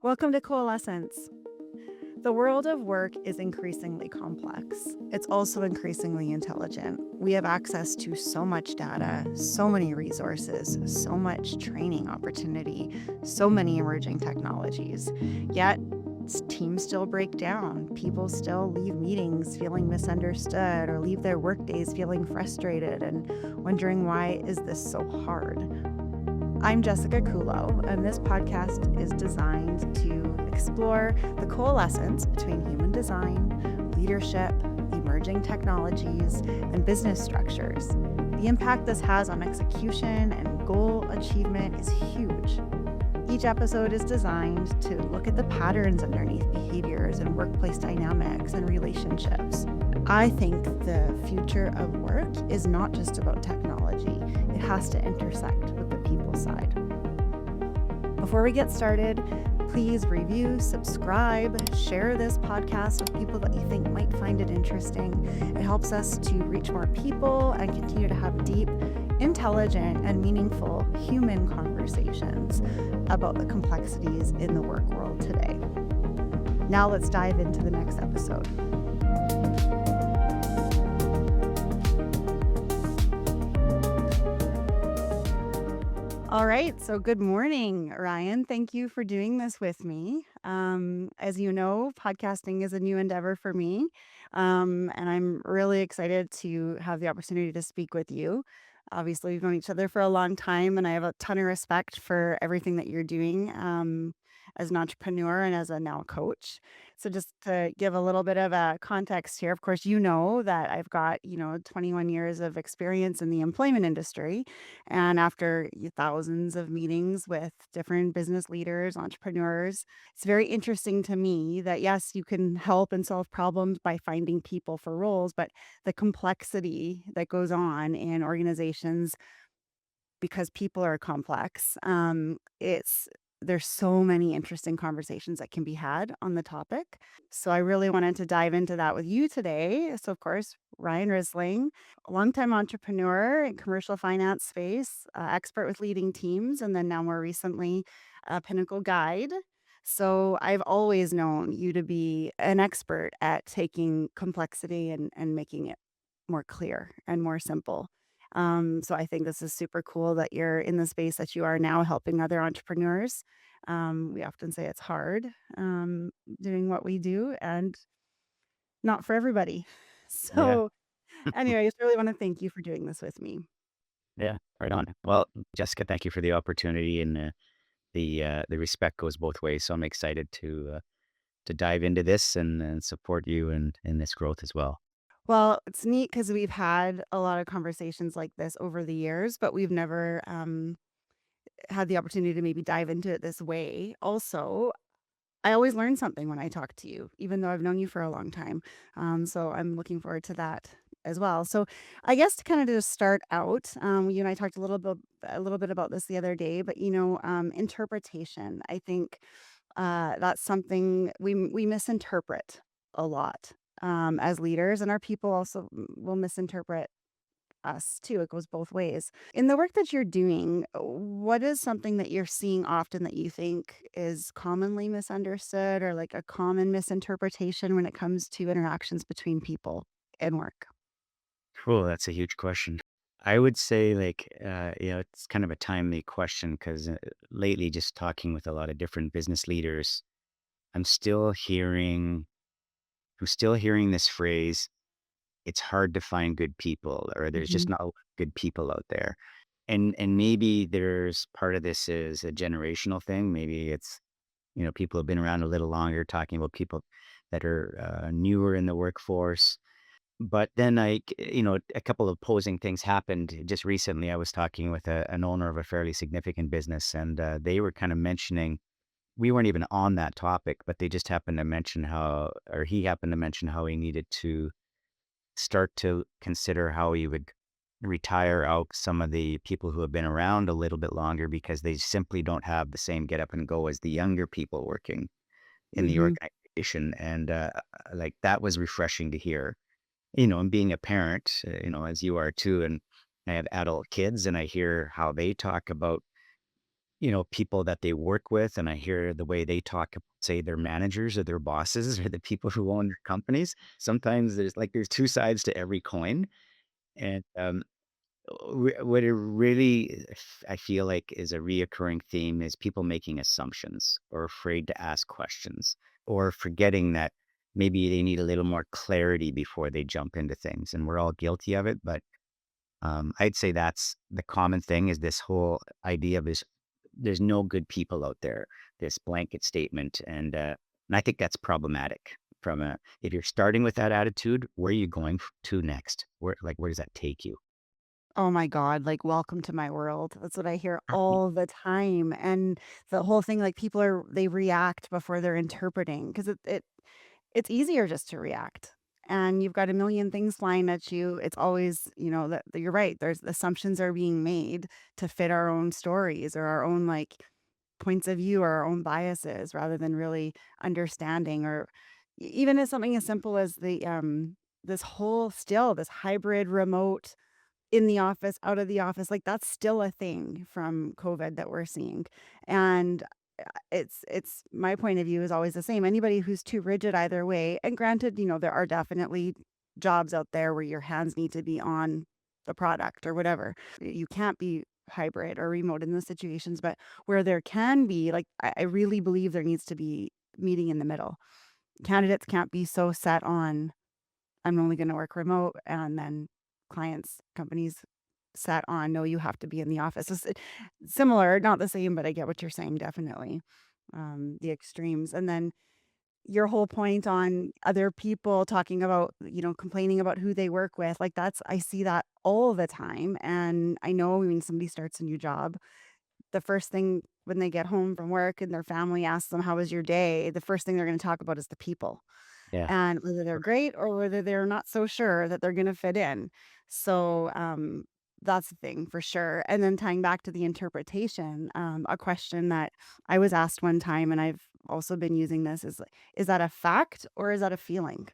Welcome to Coalescence. The world of work is increasingly complex. It's also increasingly intelligent. We have access to so much data, so many resources, so much training opportunity, so many emerging technologies. Yet, teams still break down. People still leave meetings feeling misunderstood or leave their workdays feeling frustrated and wondering, why is this so hard? I'm Jessica Culo, and this podcast is designed to explore the coalescence between human design, leadership, emerging technologies, and business structures. The impact this has on execution and goal achievement is huge. Each episode is designed to look at the patterns underneath behaviors and workplace dynamics and relationships. I think the future of work is not just about technology. It has to intersect with the people side. Before we get started, please review, subscribe, share this podcast with people that you think might find it interesting. It helps us to reach more people and continue to have deep, intelligent, and meaningful human conversations about the complexities in the work world today. Now let's dive into the next episode. All right, so good morning, Ryan. Thank you for doing this with me. As you know, podcasting is a new endeavor for me, and I'm really excited to have the opportunity to speak with you. Obviously, we've known each other for a long time, and I have a ton of respect for everything that you're doing as an entrepreneur and as a now coach. So just to give a little bit of a context here, of course, you know that I've got, 21 years of experience in the employment industry. And after thousands of meetings with different business leaders, entrepreneurs, it's very interesting to me that yes, you can help and solve problems by finding people for roles, but the complexity that goes on in organizations because people are complex, there's so many interesting conversations that can be had on the topic. So I really wanted to dive into that with you today. So of course, Ryan Risling, a longtime entrepreneur in commercial finance space, expert with leading teams, and then now more recently, Pinnacle Guide. So I've always known you to be an expert at taking complexity and making it more clear and more simple. So I think this is super cool that you're in the space that you are now, helping other entrepreneurs. We often say it's hard doing what we do and not for everybody. Yeah. So anyway, I just really want to thank you for doing this with me. Yeah. Right on. Well, Jessica, thank you for the opportunity, and the respect goes both ways. So I'm excited to dive into this and support you in this growth as well. Well, it's neat because we've had a lot of conversations like this over the years, but we've never had the opportunity to maybe dive into it this way. Also, I always learn something when I talk to you, even though I've known you for a long time. So I'm looking forward to that as well. So I guess to kind of just start out, you and I talked a little bit about this the other day, but interpretation. I think that's something we misinterpret a lot as leaders, and our people also will misinterpret us too. It goes both ways. In the work that you're doing, what is something that you're seeing often that you think is commonly misunderstood or like a common misinterpretation when it comes to interactions between people in work? Cool. That's a huge question. I would say, it's kind of a timely question because lately, just talking with a lot of different business leaders, I'm still hearing, I'm still hearing this phrase. It's hard to find good people, or there's just Mhm. not a lot of good people out there. And maybe there's part of this is a generational thing. Maybe it's, people have been around a little longer, talking about people that are newer in the workforce. But then a couple of opposing things happened just recently. I was talking with an owner of a fairly significant business, and they were kind of mentioning, we weren't even on that topic, but they just happened to mention or he happened to mention how he needed to start to consider how he would retire out some of the people who have been around a little bit longer because they simply don't have the same get up and go as the younger people working in the Mhm. organization. And like that was refreshing to hear, and being a parent, as you are too, and I have adult kids and I hear how they talk about, people that they work with, and I hear the way they talk, say their managers or their bosses or the people who own their companies. Sometimes there's two sides to every coin. And what it really I feel like is a reoccurring theme is people making assumptions or afraid to ask questions or forgetting that maybe they need a little more clarity before they jump into things. And we're all guilty of it, but I'd say that's the common thing is this whole idea of this there's no good people out there, this blanket statement. And I think that's problematic from a if you're starting with that attitude, where are you going to next? Where does that take you? Oh my God, like, welcome to my world. That's what I hear all the time. And the whole thing, like, they react before they're interpreting because it's easier just to react. And you've got a million things flying at you. It's always, that you're right. There's assumptions are being made to fit our own stories or our own like points of view or our own biases rather than really understanding or even as something as simple as this whole still this hybrid remote in the office, out of the office, like, that's still a thing from COVID that we're seeing, and, it's my point of view is always the same. Anybody who's too rigid either way and granted, there are definitely jobs out there where your hands need to be on the product or whatever. You can't be hybrid or remote in those situations, but where there can be, like, I really believe there needs to be meeting in the middle. Candidates can't be so set on I'm only gonna work remote, and then clients, companies set on, "No, you have to be in the office." Similar, not the same, but I get what you're saying, definitely. The extremes, and then your whole point on other people talking about, complaining about who they work with, like, that's I see that all the time, and I know when somebody starts a new job, the first thing when they get home from work and their family asks them, "How was your day?" The first thing they're gonna talk about is the people. Yeah. And whether they're great or whether they're not so sure that they're gonna fit in. So, that's the thing for sure. And then tying back to the interpretation, a question that I was asked one time, and I've also been using this is that a fact or is that a feeling?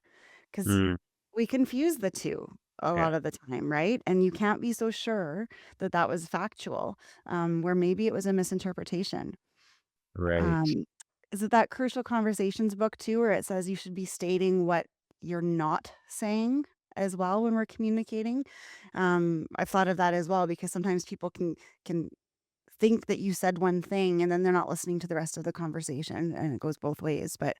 Because Mm, we confuse the 2 a yeah. lot of the time, right? And you can't be so sure that that was factual, where maybe it was a misinterpretation. Right. Um, is it that Crucial Conversations book too, where it says you should be stating what you're not saying as well when we're communicating? I've thought of that as well because sometimes people can think that you said one thing and then they're not listening to the rest of the conversation, and it goes both ways. But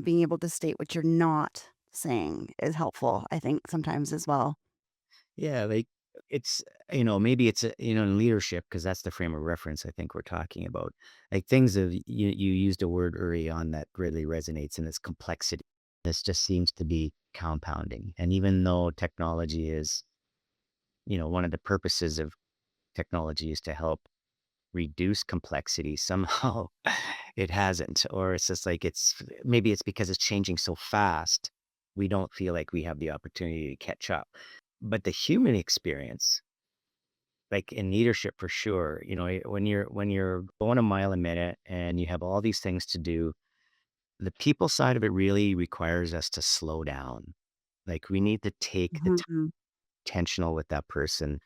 being able to state what you're not saying is helpful, I think, sometimes as well. Yeah, like it's maybe it's in leadership because that's the frame of reference I think we're talking about. Like things of you used a word early on that really resonates and it's complexity. This just seems to be compounding. And even though technology is, one of the purposes of technology is to help reduce complexity, somehow it hasn't. Or it's just like maybe it's because it's changing so fast, we don't feel like we have the opportunity to catch up. But the human experience, like in leadership for sure, when you're going a mile a minute and you have all these things to do, the people side of it really requires us to slow down. Like we need to take the time Mhm, intentional with that person,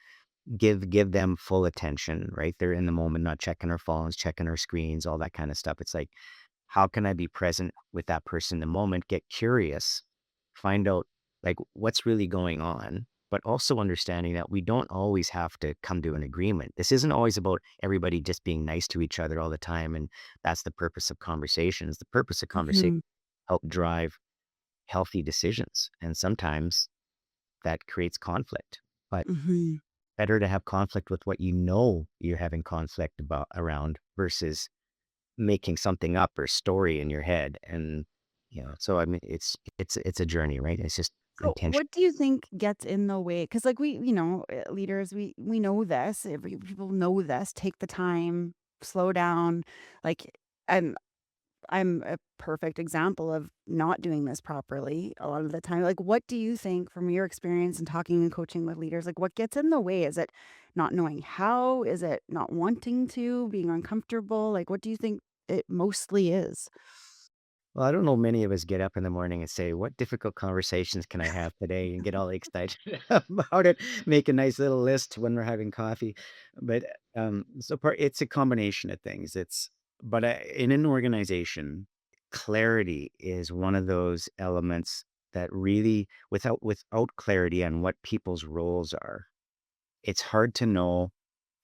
give them full attention, right? They're in the moment, not checking our phones, checking our screens, all that kind of stuff. It's like, how can I be present with that person in the moment? Get curious, find out like what's really going on, but also understanding that we don't always have to come to an agreement. This isn't always about everybody just being nice to each other all the time. And that's the purpose of conversations. The purpose of conversation mhm, help drive healthy decisions. And sometimes that creates conflict. But mhm. better to have conflict with what you know you're having conflict about around versus making something up or story in your head. And, so I mean, it's a journey, right? It's just So, intention. what do you think gets in the way? Because, like, leaders, we know this. People know this. Take the time, slow down. Like, and I'm a perfect example of not doing this properly a lot of the time. Like, what do you think from your experience in talking and coaching with leaders? Like, what gets in the way? Is it not knowing how? Is it not wanting to, being uncomfortable? Like, what do you think it mostly is? Well, I don't know many of us get up in the morning and say, "What difficult conversations can I have today?" and get all excited about it, make a nice little list when we're having coffee. But, it's a combination of things. In an organization, clarity is one of those elements that really without clarity on what people's roles are, it's hard to know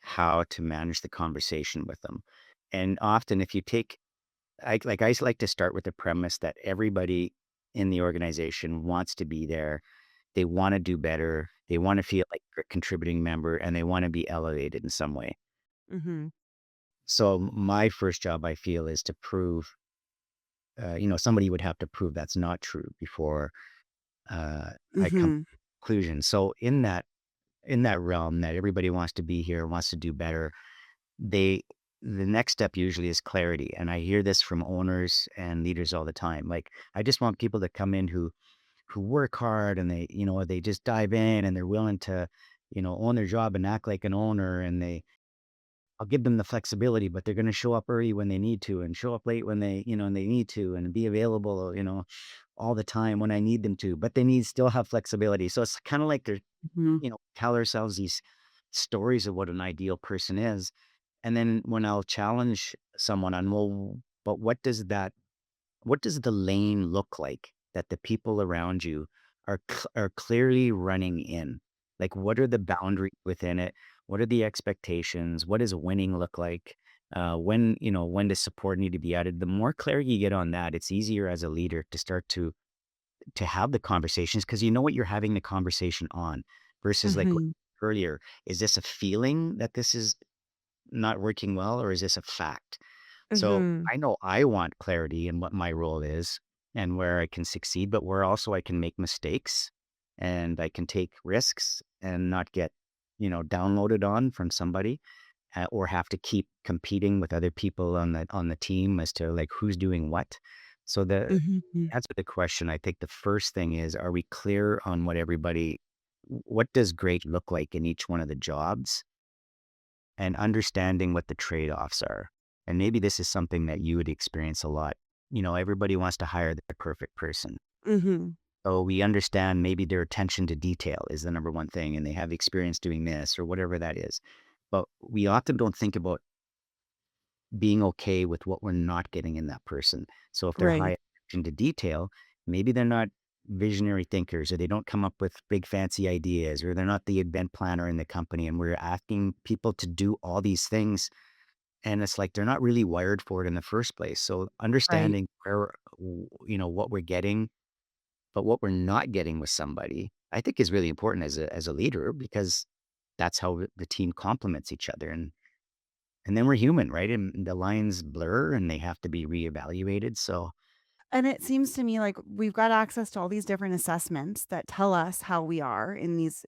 how to manage the conversation with them. And often if you take I just like to start with the premise that everybody in the organization wants to be there. They wanna do better. They wanna feel like a contributing member, and they wanna be elevated in some way. Mhm. So my first job, I feel, is to prove, somebody would have to prove that's not true before, I come to Mhm. a conclusion. So in that realm that everybody wants to be here, wants to do better, they the next step usually is clarity, and I hear this from owners and leaders all the time. Like, I just want people to come in who work hard and they just dive in and they're willing to, own their job and act like an owner, and I'll give them the flexibility, but they're going to show up early when they need to and show up late when and they need to and be available, all the time when I need them to, but they need still have flexibility. So it's kind of like they're, Mhm. tell ourselves these stories of what an ideal person is. And then when I'll challenge someone on, well, but what does the lane look like that the people around you are clearly running in? Like, what are the boundaries within it? What are the expectations? What does winning look like? When does support need to be added? The more clarity you get on that, it's easier as a leader to start to have the conversations because you know what you're having the conversation on versus like Mhm. earlier. Is this a feeling that this is not working well, or is this a fact? So Mhm. I know I want clarity in what my role is and where I can succeed, but where also I can make mistakes and I can take risks and not get, downloaded on from somebody, or have to keep competing with other people on the team as to like who's doing what. So Mhm. that's the question. I think the first thing is, are we clear on what does great look like in each one of the jobs? And understanding what the trade-offs are. And maybe this is something that you would experience a lot. Everybody wants to hire the perfect person. Mhm. So we understand maybe their attention to detail is the number one thing, and they have experience doing this or whatever that is. But we often don't think about being okay with what we're not getting in that person. So if they're Right. high attention to detail, maybe they're not visionary thinkers, or they don't come up with big fancy ideas, or they're not the event planner in the company. And we're asking people to do all these things, and it's like they're not really wired for it in the first place. So Right. understanding what we're getting, but what we're not getting with somebody, I think is really important as a leader, because that's how the team complements each other. And then we're human, right? And the lines blur and they have to be reevaluated. So, And it seems to me like we've got access to all these different assessments that tell us how we are in these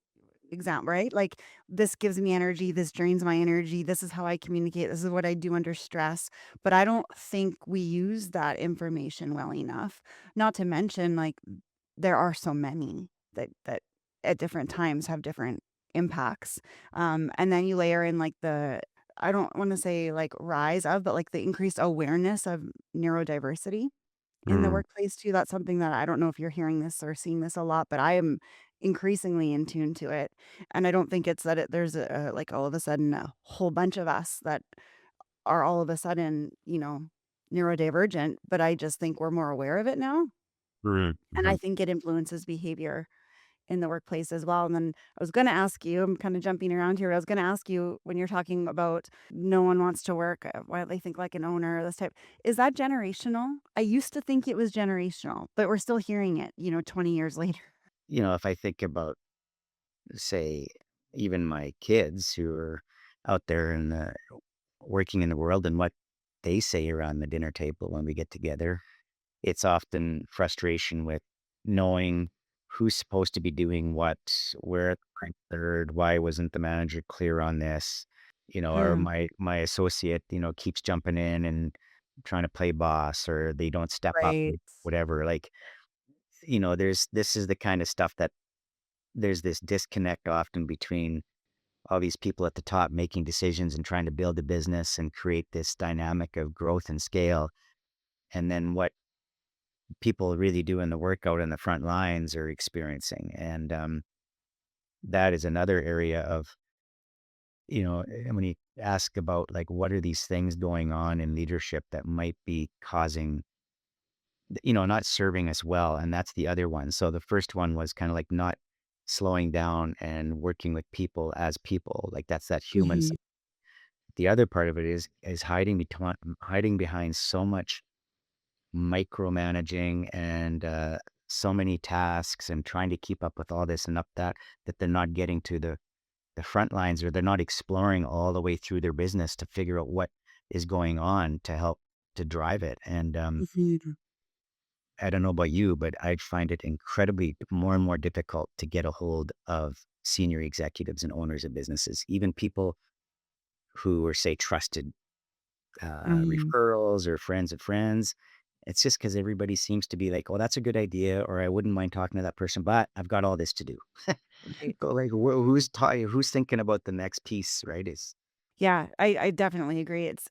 right? Like, this gives me energy, this drains my energy, this is how I communicate, this is what I do under stress. But I don't think we use that information well enough. Not to mention, like, there are so many that at different times have different impacts. And then you layer in like the I don't want to say like rise of, but like the increased awareness of neurodiversity in the mm, workplace too. That's something that I don't know if you're hearing this or seeing this a lot, but I am increasingly in tune to it. And I don't think it's that there's like all of a sudden a whole bunch of us that are all of a sudden, neurodivergent, but I just think we're more aware of it now. And I mhm. think it influences behavior in the workplace as well. And then I was going to ask you, I'm kind of jumping around here. I was going to ask you when you're talking about no one wants to work, why they think like an owner, this type. Is that generational? I used to think it was generational, but we're still hearing it, 20 years later. If I think about, say, even my kids who are out there and working in the world, and what they say around the dinner table when we get together, it's often frustration with knowing who's supposed to be doing what, where at the third, why wasn't the manager clear on this? Or Hmm. my associate, keeps jumping in and trying to play boss, or they don't step up, Right. whatever. Like, this is the kind of stuff that there's this disconnect often between all these people at the top making decisions and trying to build a business and create this dynamic of growth and scale. And then what people really doing the work out in the front lines are experiencing. And that is another area of, and when you ask about like what are these things going on in leadership that might be causing, not serving us well. And that's the other one. So the first one was kind of like not slowing down and working with people as people. Like that's that human Mhm. side. The other part of it is hiding behind so much micromanaging and so many tasks and trying to keep up with all this and up that they're not getting to the front lines, or they're not exploring all the way through their business to figure out what is going on to help to drive it. And Mhm. I don't know about you, but I find it incredibly more and more difficult to get a hold of senior executives and owners of businesses, even people who are, say, trusted Mm, referrals or friends of friends. It's just because everybody seems to be like, "Oh, that's a good idea," or "I wouldn't mind talking to that person, but I've got all this to do." right. But like, who's thinking about the next piece, right? Is Yeah, I definitely agree. It's,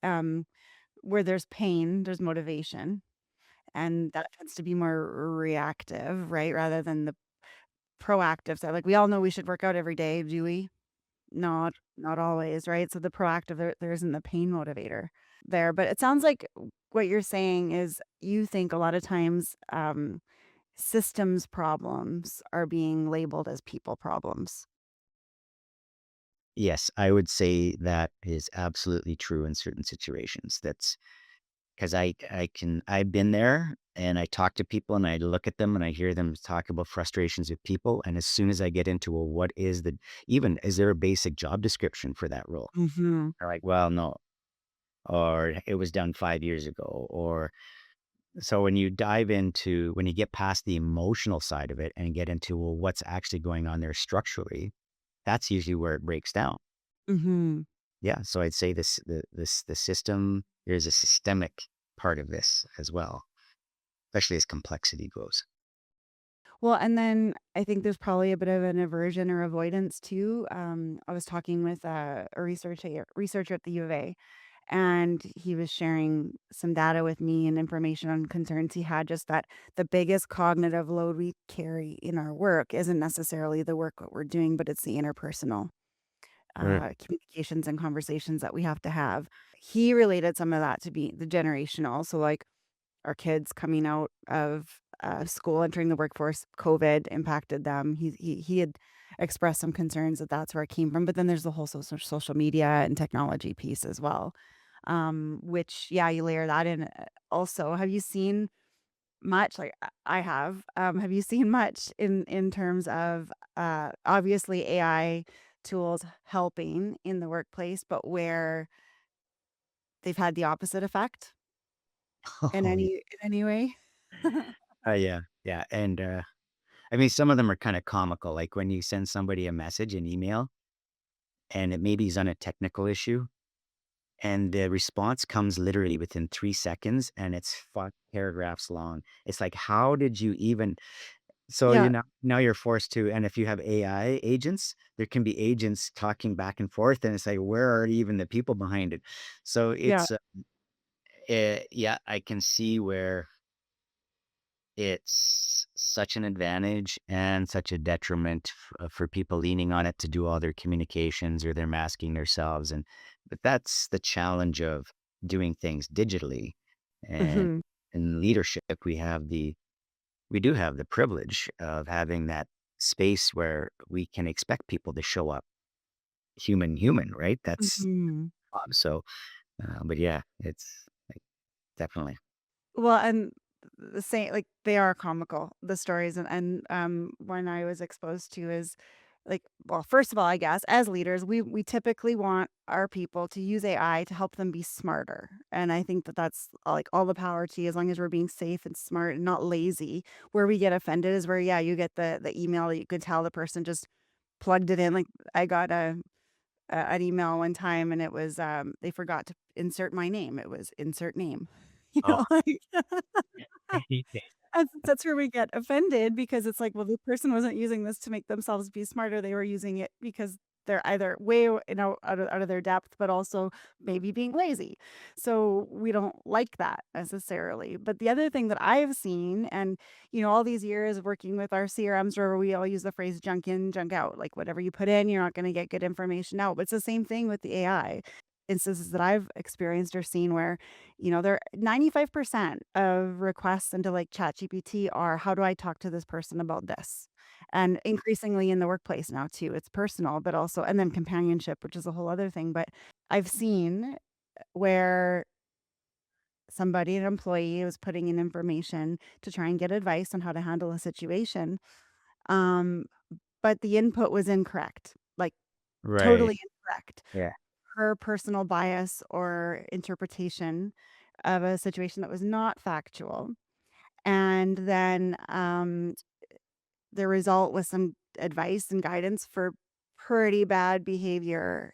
where there's pain, there's motivation, and that tends to be more reactive, right, rather than the proactive side. Like, we all know we should work out every day, do we? Not always, right? So the proactive, there isn't the pain motivator there, but it sounds like what you're saying is you think a lot of times, systems problems are being labeled as people problems. yes, I would say that is absolutely true in certain situations. That's because I've been there and I talk to people and I look at them and I hear them talk about frustrations with people. And as soon as I get into, well, what is even, is there a basic job description for that role? Mhm. They're like, well, no, or it was done 5 years ago. Or so when you get past the emotional side of it and get into, well, what's actually going on there structurally, that's usually where it breaks down. Mhm. Yeah. So I'd say the system, there's a systemic part of this as well, especially as complexity grows. Well, and then I think there's probably a bit of an aversion or avoidance too. I was talking with a researcher at the U of A, and he was sharing some data with me and information on concerns he had. Just that the biggest cognitive load we carry in our work isn't necessarily the work that we're doing, but it's the interpersonal Mm. communications and conversations that we have to have. He related some of that to be the generational. So, like our kids coming out of, school, entering the workforce, COVID impacted them. He had expressed some concerns that that's where it came from, but then there's the whole social media and technology piece as well, which, yeah, you layer that in, also. Have you seen much like I have you seen much in terms of, obviously AI tools helping in the workplace, but where they've had the opposite effect in Oh, yeah. any way? Yeah. Yeah. And I mean, some of them are kind of comical. Like when you send somebody a message, an email, and it maybe is on a technical issue, and the response comes literally within 3 seconds, and it's 5 paragraphs long. It's like, how did you even? So Yeah, now you're forced to, and if you have AI agents, there can be agents talking back and forth, and it's like, where are even the people behind it? So yeah. yeah, I can see where it's such an advantage and such a detriment for people leaning on it to do all their communications, or they're masking themselves. But that's the challenge of doing things digitally. And Mhm, in leadership, we do have the privilege of having that space where we can expect people to show up human, right? That's mhm. so, but yeah, it's like, definitely. Well, and the same like, they are comical, the stories, and one I was exposed to is, like well, first of all, I guess, as leaders, we typically want our people to use AI to help them be smarter, and I think that that's, like, all the power to you as long as we're being safe and smart and not lazy. Where we get offended is where, yeah, you get the email that you could tell the person just plugged it in, like, I got an email one time and it was, they forgot to insert my name. It was insert name. You Oh, know, like, anything. That's where we get offended because it's like, well, the person wasn't using this to make themselves be smarter. They were using it because they're either way, out of their depth, but also maybe being lazy. So we don't like that necessarily. But the other thing that I've seen, and all these years of working with our CRMs, where we all use the phrase junk in, junk out. Like whatever you put in, you're not going to get good information out. But it's the same thing with the AI instances that I've experienced or seen where they're 95% of requests into like ChatGPT are, how do I talk to this person about this? And increasingly in the workplace now too, it's personal, but also, and then companionship, which is a whole other thing. But I've seen where somebody, an employee, was putting in information to try and get advice on how to handle a situation. Um, but the input was incorrect, like Right. totally incorrect. Yeah. Her personal bias or interpretation of a situation that was not factual. And then the result was some advice and guidance for pretty bad behavior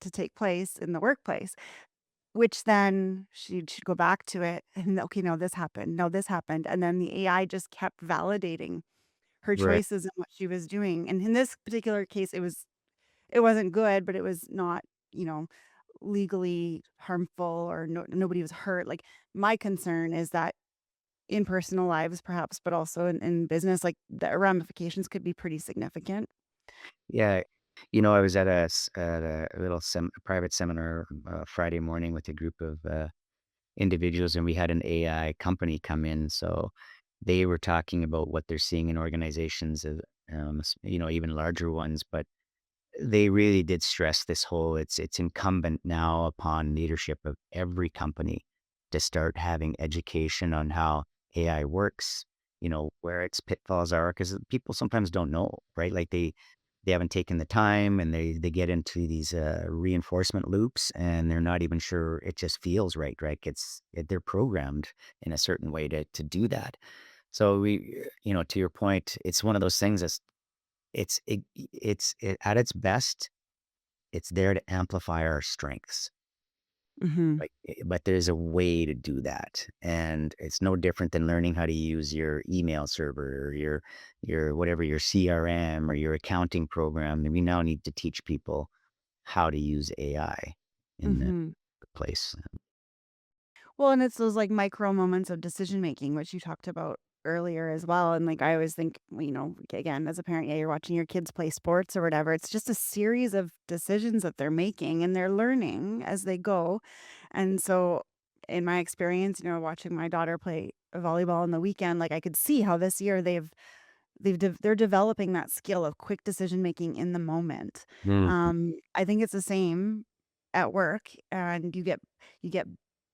to take place in the workplace, which then she'd go back to it and, okay, no, this happened. No, this happened. And then the AI just kept validating her Right. choices and what she was doing. And in this particular case, it wasn't good, but it was not, you know, legally harmful or nobody was hurt. Like my concern is that in personal lives, perhaps, but also in business, like the ramifications could be pretty significant. Yeah. I was at a little private seminar Friday morning with a group of individuals, and we had an AI company come in. So they were talking about what they're seeing in organizations, even larger ones. But they really did stress this whole, it's incumbent now upon leadership of every company to start having education on how AI works, where its pitfalls are, because people sometimes don't know, right? Like they haven't taken the time, and they get into these reinforcement loops, and they're not even sure it just feels right, right? They're programmed in a certain way to do that. So to your point, it's one of those things that's at its best, it's there to amplify our strengths. Hmm. But there's a way to do that, and it's no different than learning how to use your email server or your whatever, your CRM or your accounting program. And we now need to teach people how to use AI in the Hmm. place. Well, and it's those like micro moments of decision making, which you talked about earlier as well. And like I always think, well, again, as a parent, yeah, you're watching your kids play sports or whatever. It's just a series of decisions that they're making and they're learning as they go. And so, in my experience, watching my daughter play volleyball on the weekend, like I could see how this year they're developing that skill of quick decision making in the moment. Mhm. I think it's the same at work, and you get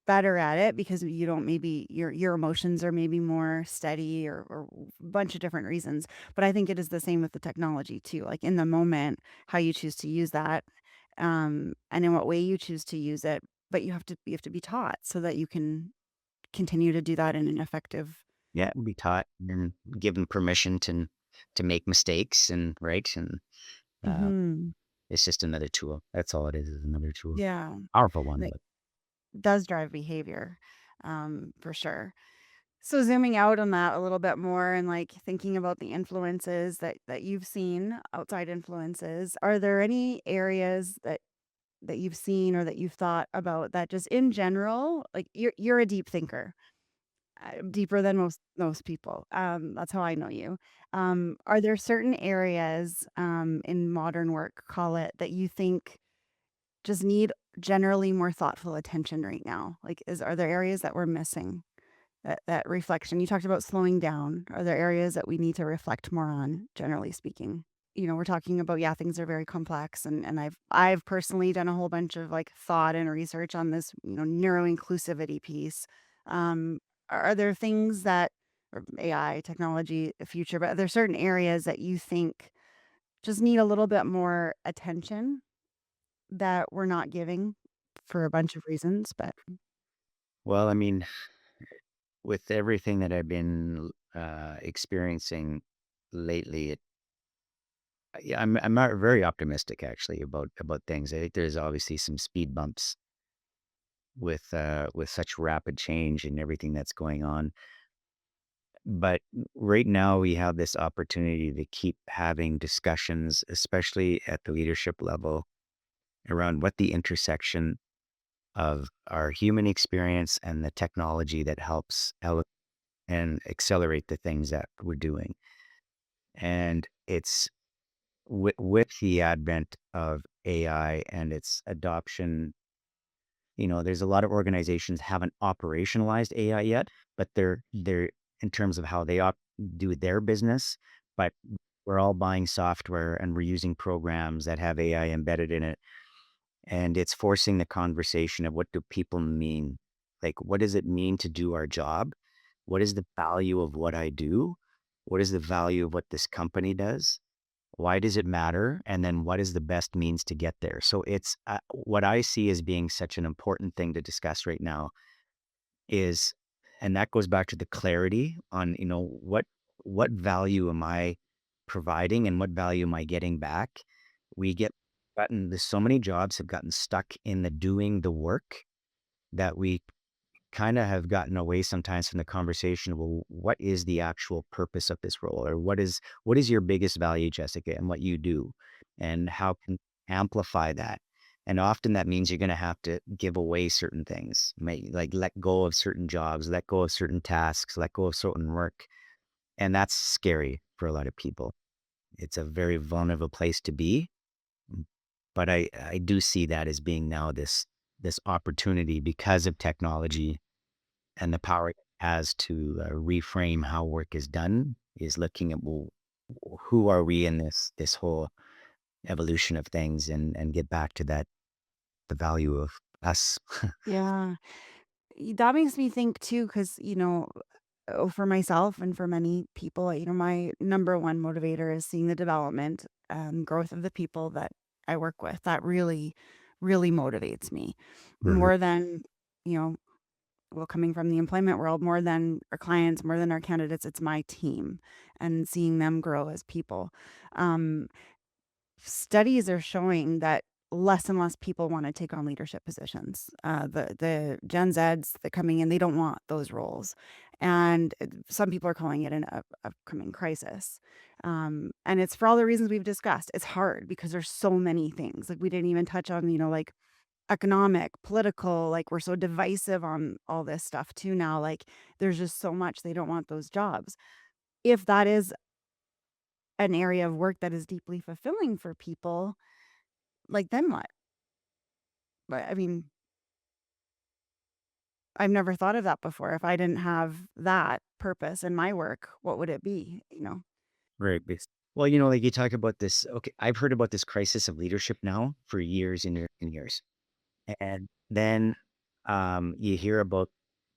better at it because you don't maybe your emotions are maybe more steady or a bunch of different reasons. But I think it is the same with the technology too. Like in the moment, how you choose to use that, and in what way you choose to use it. But you have to be taught so that you can continue to do that in an effective. Yeah, be taught and given permission to make mistakes, and right, and uh, Hmm. it's just another tool. That's all it is another tool. Yeah. Powerful one, That but does drive behavior, for sure. So zooming out on that a little bit more and like thinking about the influences that you've seen, outside influences, are there any areas that you've seen or that you've thought about that just in general, like you're a deep thinker, deeper than most people. That's how I know you. Are there certain areas in modern work, call it, that you think just need generally more thoughtful attention right now? Like, are there areas that we're missing? That reflection. You talked about slowing down. Are there areas that we need to reflect more on, generally speaking? We're talking about, yeah, things are very complex, and I've personally done a whole bunch of like thought and research on this, neuro inclusivity piece. Are there things that, or AI technology, the future, but are there certain areas that you think just need a little bit more attention that we're not giving for a bunch of reasons? But well, I mean, with everything that I've been experiencing lately, yeah, I'm not very optimistic actually about things. I think there's obviously some speed bumps with such rapid change and everything that's going on. But right now we have this opportunity to keep having discussions, especially at the leadership level, around what the intersection of our human experience and the technology that helps and accelerate the things that we're doing. And it's with the advent of AI and its adoption, there's a lot of organizations haven't operationalized AI yet, but they're in terms of how they do their business. But we're all buying software and we're using programs that have AI embedded in it, and it's forcing the conversation of what do people mean? Like, what does it mean to do our job? What is the value of what I do? What is the value of what this company does? Why does it matter? And then what is the best means to get there? So it's what I see as being such an important thing to discuss right now is, and that goes back to the clarity on, what value am I providing and what value am I getting back? We get there's so many jobs have gotten stuck in the doing the work that we kind of have gotten away sometimes from the conversation of, well, what is the actual purpose of this role, or what is your biggest value, Jessica, and what you do, and how can amplify that. And often that means you're going to have to give away certain things, like let go of certain jobs, let go of certain tasks, let go of certain work. And that's scary for a lot of people. It's a very vulnerable place to be. But I do see that as being now this opportunity because of technology and the power it has to reframe how work is done, is looking at, well, who are we in this whole evolution of things, and get back to the value of us. Yeah. That makes me think too, because, for myself and for many people, my number one motivator is seeing the development and growth of the people that I work with. That really, really motivates me Mhm. more than, you know, well, coming from the employment world, more than our clients, more than our candidates, it's my team and seeing them grow as people. Um, Studies are showing that less and less people wanna take on leadership positions. The Gen Zs that coming in, they don't want those roles, and some people are calling it an upcoming crisis. And it's for all the reasons we've discussed. It's hard because there's so many things, like, we didn't even touch on, like, economic, political, like, we're so divisive on all this stuff too now, like, there's just so much they don't want those jobs. If that is an area of work that is deeply fulfilling for people, like, then what? But, I mean, I've never thought of that before. If I didn't have that purpose in my work, what would it be, you know? Right. Well, like you talk about this. Okay, I've heard about this crisis of leadership now for years and years. And then you hear about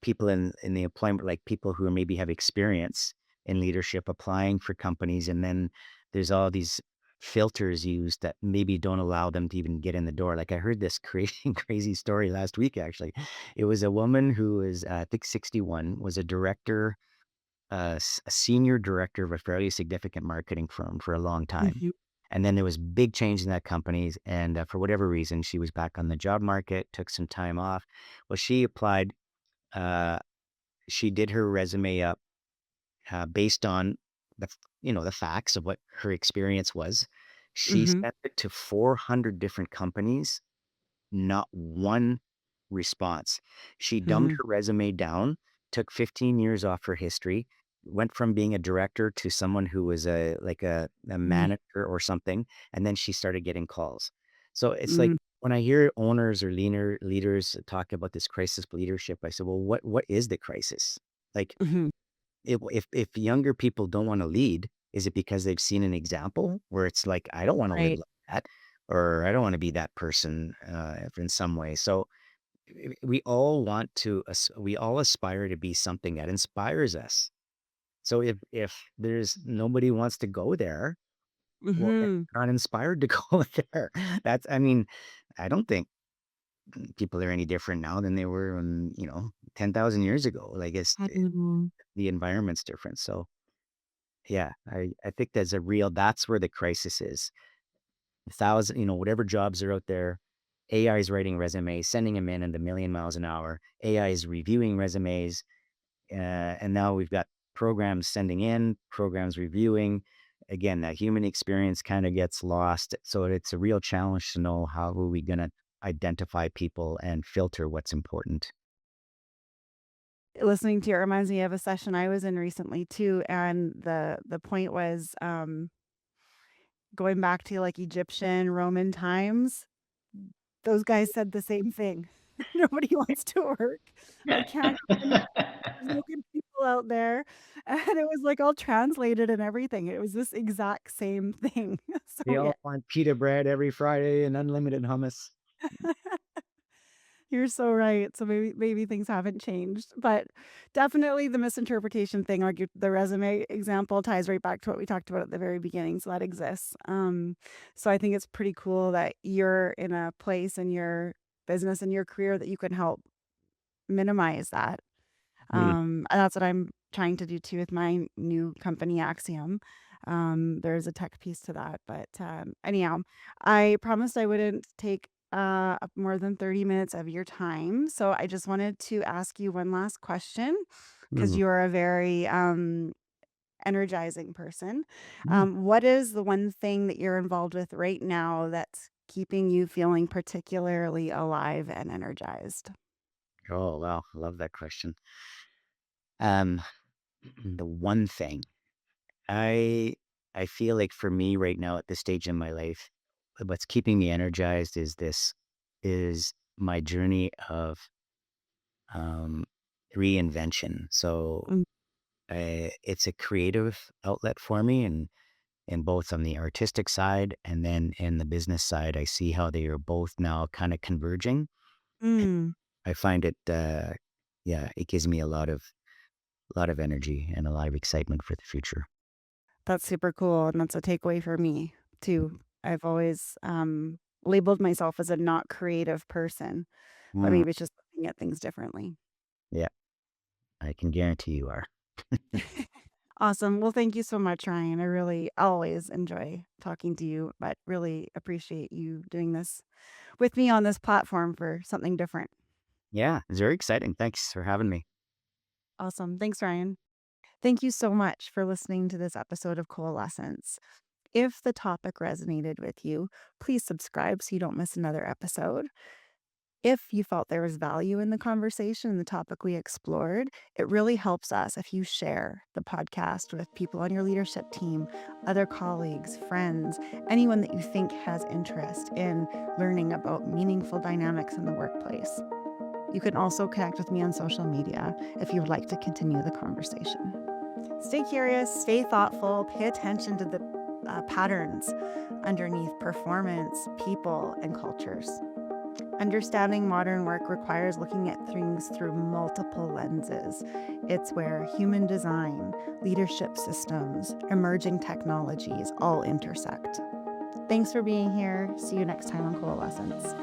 people in the employment, like people who maybe have experience in leadership applying for companies. And then there's all these filters used that maybe don't allow them to even get in the door. Like I heard this crazy, crazy story last week, actually. It was a woman who was, I think, 61, was a director, a senior director of a fairly significant marketing firm for a long time. Mhm, And then there was big change in that company, and for whatever reason, she was back on the job market, took some time off. Well, she applied. Uh, she did her resume up based on the facts of what her experience was. She mhm, sent it to 400 different companies, not one response. She dumbed mhm, her resume down, took 15 years off her history, went from being a director to someone who was a mhm, manager or something, and then she started getting calls. So it's like mm, when I hear owners or leaders talk about this crisis of leadership, I said, well, what is the crisis? Like mhm, if younger people don't want to lead, is it because they've seen an example where it's like, I don't want to live right. like that, or I don't want to be that person in some way. So we all we all aspire to be something that inspires us. So if there's nobody wants to go there, well, then Mhm. you're not inspired to go there. I mean, I don't think people are any different now than they were when, 10,000 years ago. Like I don't know. the environment's different. So yeah, I think that's where the crisis is. Whatever jobs are out there, AI is writing resumes, sending them in at a million miles an hour. AI is reviewing resumes, and now we've got programs sending in, programs reviewing. Again, that human experience kind of gets lost. So it's a real challenge to know how are we going to identify people and filter what's important. Listening to it reminds me of a session I was in recently too, and the point was, going back to, like, Egyptian, Roman times. Those guys said the same thing. Nobody wants to work. I can't get any there's no good people out there, and it was, like, all translated and everything. It was this exact same thing. They So, yeah. all want pita bread every Friday and unlimited hummus. You're so right. So maybe things haven't changed, but definitely the misinterpretation thing, like the resume example, ties right back to what we talked about at the very beginning. So that exists. So I think it's pretty cool that you're in a place in your business and your career that you can help minimize that. Mm, And that's what I'm trying to do too with my new company, Axiom. There's a tech piece to that, but anyhow, I promised I wouldn't take up more than 30 minutes of your time. So I just wanted to ask you one last question because mm, you are a very energizing person. mm. What is the one thing that you're involved with right now that's keeping you feeling particularly alive and energized? Oh, wow. I love that question. Um, the one thing I I feel like for me right now at this stage in my life, what's keeping me energized is my journey of um, reinvention. So Mm. it's a creative outlet for me, and both on the artistic side and then in the business side, I see how they are both now kind of converging. Mm. I find it, yeah, it gives me a lot of energy and a lot of excitement for the future. That's super cool, and that's a takeaway for me too. I've always, labeled myself as a not creative person, but Mm, maybe it's just looking at things differently. yeah, I can guarantee you are. Awesome. Well, thank you so much, Ryan. I really always enjoy talking to you, but really appreciate you doing this with me on this platform for something different. Yeah, it's very exciting. Thanks for having me. Awesome. Thanks, Ryan. Thank you so much for listening to this episode of Coalescence. If the topic resonated with you, please subscribe so you don't miss another episode. If you felt there was value in the conversation and the topic we explored, it really helps us if you share the podcast with people on your leadership team, other colleagues, friends, anyone that you think has interest in learning about meaningful dynamics in the workplace. You can also connect with me on social media if you would like to continue the conversation. Stay curious, stay thoughtful, pay attention to the patterns underneath performance, people, and cultures. Understanding modern work requires looking at things through multiple lenses. It's where human design, leadership systems, emerging technologies all intersect. Thanks for being here. See you next time on Coalescence.